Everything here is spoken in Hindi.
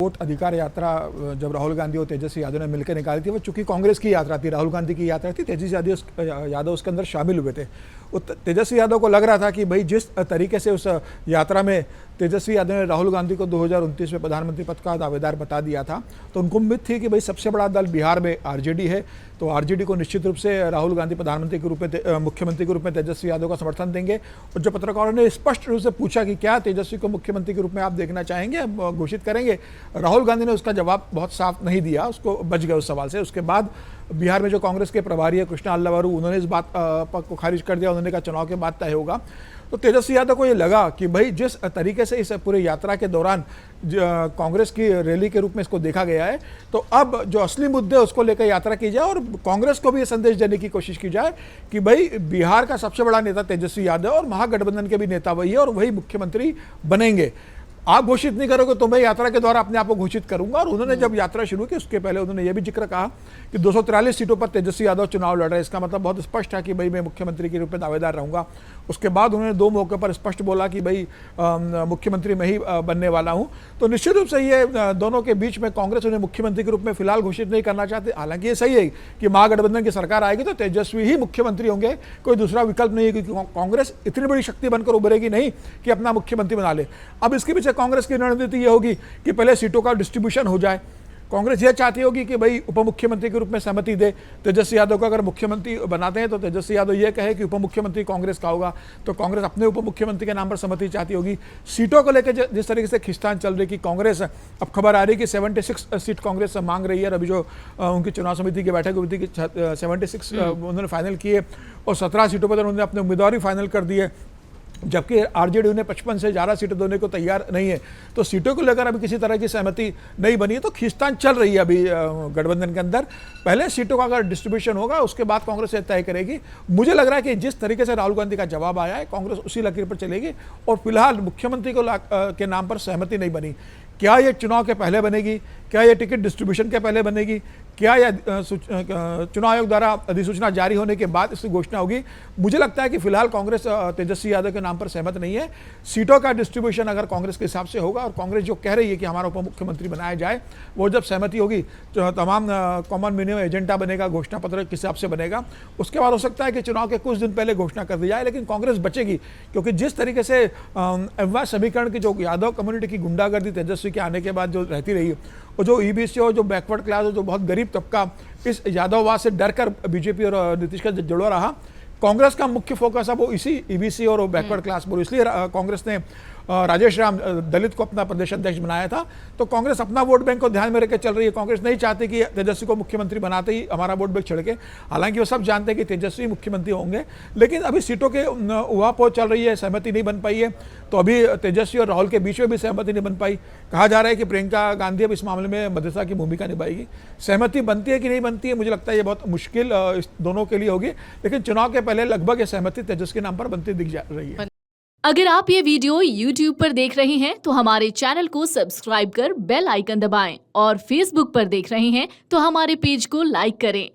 वोट अधिकार यात्रा जब राहुल गांधी और तेजस्वी यादव ने मिलकर निकाली थी, वो चूंकि कांग्रेस की यात्रा थी, राहुल गांधी की यात्रा थी, तेजस्वी यादव उसके अंदर शामिल हुए थे। तेजस्वी यादव को लग रहा था कि भाई जिस तरीके से उस यात्रा में तेजस्वी यादव ने राहुल गांधी को 2029 में प्रधानमंत्री पद का दावेदार बता दिया था, तो उनको उम्मीद थी कि भाई सबसे बड़ा दल बिहार में आरजेडी है, तो आरजेडी को निश्चित रूप से राहुल गांधी प्रधानमंत्री के रूप में, मुख्यमंत्री के रूप में तेजस्वी यादव का समर्थन देंगे। और जो पत्रकारों ने स्पष्ट रूप से पूछा कि क्या तेजस्वी को मुख्यमंत्री के रूप में आप देखना चाहेंगे, घोषित करेंगे, राहुल गांधी ने उसका जवाब बहुत साफ नहीं दिया, उसको बच गए उस सवाल से। उसके बाद बिहार में जो कांग्रेस के प्रभारी है कृष्णा अल्लावरू, उन्होंने इस बात को खारिज कर दिया, उन्होंने कहा चुनाव के बाद तय होगा। तो तेजस्वी यादव को ये लगा कि भाई जिस तरीके से इस पूरे यात्रा के दौरान कांग्रेस की रैली के रूप में इसको देखा गया है, तो अब जो असली मुद्दे उसको लेकर यात्रा की जाए और कांग्रेस को भी ये संदेश देने की कोशिश की जाए कि भाई बिहार का सबसे बड़ा नेता तेजस्वी यादव और महागठबंधन के भी नेता वही है और वही मुख्यमंत्री बनेंगे। आप घोषित नहीं करोगे तो मैं यात्रा के द्वारा अपने आप को घोषित करूंगा। और उन्होंने जब यात्रा शुरू की उसके पहले उन्होंने यह भी जिक्र कहा कि 243 सीटों पर तेजस्वी यादव चुनाव लड़ रहे हैं, इसका मतलब बहुत स्पष्ट है कि भाई मैं मुख्यमंत्री के रूप में दावेदार रहूंगा। उसके बाद उन्होंने 2 मौके पर स्पष्ट बोला कि भाई मुख्यमंत्री मैं ही बनने वाला हूं। तो निश्चित रूप से ये दोनों के बीच में कांग्रेस उन्हें मुख्यमंत्री के रूप में फिलहाल घोषित नहीं करना चाहते। हालांकि ये सही है कि महागठबंधन की सरकार आएगी तो तेजस्वी ही मुख्यमंत्री होंगे, कोई दूसरा विकल्प नहीं है, क्योंकि कांग्रेस इतनी बड़ी शक्ति बनकर उभरेगी नहीं कि अपना मुख्यमंत्री बना ले। अब इसके पीछे कांग्रेस की रणनीति ये होगी कि पहले सीटों का डिस्ट्रीब्यूशन हो जाए। कांग्रेस यह चाहती होगी कि भाई उप मुख्यमंत्री के रूप में सहमति दे तेजस्वी यादव को। अगर मुख्यमंत्री बनाते हैं तो तेजस्वी यादव यह कहे कि उप मुख्यमंत्री कांग्रेस का होगा, तो कांग्रेस अपने उप मुख्यमंत्री के नाम पर सहमति चाहती होगी। सीटों को लेकर जिस तरीके से खींचतान चल रही कि कांग्रेस, अब खबर आ रही कि 76 सीट कांग्रेस मांग रही है। अभी जो उनकी चुनाव समिति की बैठक हुई थी कि 76 उन्होंने फाइनल किए और 17 सीटों पर उन्होंने अपने उम्मीदवार भी फाइनल कर दिए, जबकि आरजेडी उन्हें 55 से ज़्यादा सीटें देने को तैयार नहीं है। तो सीटों को लेकर अभी किसी तरह की सहमति नहीं बनी है, तो खींचतान चल रही है अभी गठबंधन के अंदर। पहले सीटों का अगर डिस्ट्रीब्यूशन होगा उसके बाद कांग्रेस ये तय करेगी। मुझे लग रहा है कि जिस तरीके से राहुल गांधी का जवाब आया है कांग्रेस उसी लकीर पर चलेगी और फिलहाल मुख्यमंत्री को के नाम पर सहमति नहीं बनी। क्या ये चुनाव के पहले बनेगी, क्या ये टिकट डिस्ट्रीब्यूशन के पहले बनेगी, क्या यह चुनाव आयोग द्वारा अधिसूचना जारी होने के बाद इसकी घोषणा होगी? मुझे लगता है कि फिलहाल कांग्रेस तेजस्वी यादव के नाम पर सहमत नहीं है। सीटों का डिस्ट्रीब्यूशन अगर कांग्रेस के हिसाब से होगा और कांग्रेस जो कह रही है कि हमारा उप मुख्यमंत्री बनाया जाए, वो जब सहमति होगी तो तमाम कॉमन मिनिमम एजेंडा बनेगा, घोषणा पत्र किस हिसाब से बनेगा, उसके बाद हो सकता है कि चुनाव के कुछ दिन पहले घोषणा कर दी जाए। लेकिन कांग्रेस बचेगी, क्योंकि जिस तरीके से अफवाह समीकरण की जो यादव कम्युनिटी की गुंडागर्दी तेजस्वी के आने के बाद जो रहती रही, और जो ईबीसी और जो बैकवर्ड क्लास और जो बहुत गरीब तबका इस यादववाद से डरकर बीजेपी और नीतीश का जुड़ा रहा, कांग्रेस का मुख्य फोकस अब वो इसी ईबीसी और बैकवर्ड क्लास पर। इसलिए कांग्रेस ने राजेश राम दलित को अपना प्रदेश अध्यक्ष बनाया था। तो कांग्रेस अपना वोट बैंक को ध्यान में रखकर चल रही है। कांग्रेस नहीं चाहती कि तेजस्वी को मुख्यमंत्री बनाते ही हमारा वोट बैंक छिड़के। हालांकि वो सब जानते हैं कि तेजस्वी मुख्यमंत्री होंगे, लेकिन अभी सीटों के उहापोह चल रही है, सहमति नहीं बन पाई है। तो अभी तेजस्वी और राहुल के बीच में भी सहमति नहीं बन पाई। कहा जा रहा है कि प्रियंका गांधी अब इस मामले में मध्यस्थता की भूमिका निभाएगी। सहमति बनती है कि नहीं बनती है, मुझे लगता है ये बहुत मुश्किल इस दोनों के लिए होगी। लेकिन चुनाव के पहले लगभग ये सहमति तेजस्वी के नाम पर बनती दिख जा रही है। अगर आप ये वीडियो YouTube पर देख रहे हैं तो हमारे चैनल को सब्सक्राइब कर बेल आइकन दबाएं और Facebook पर देख रहे हैं तो हमारे पेज को लाइक करें।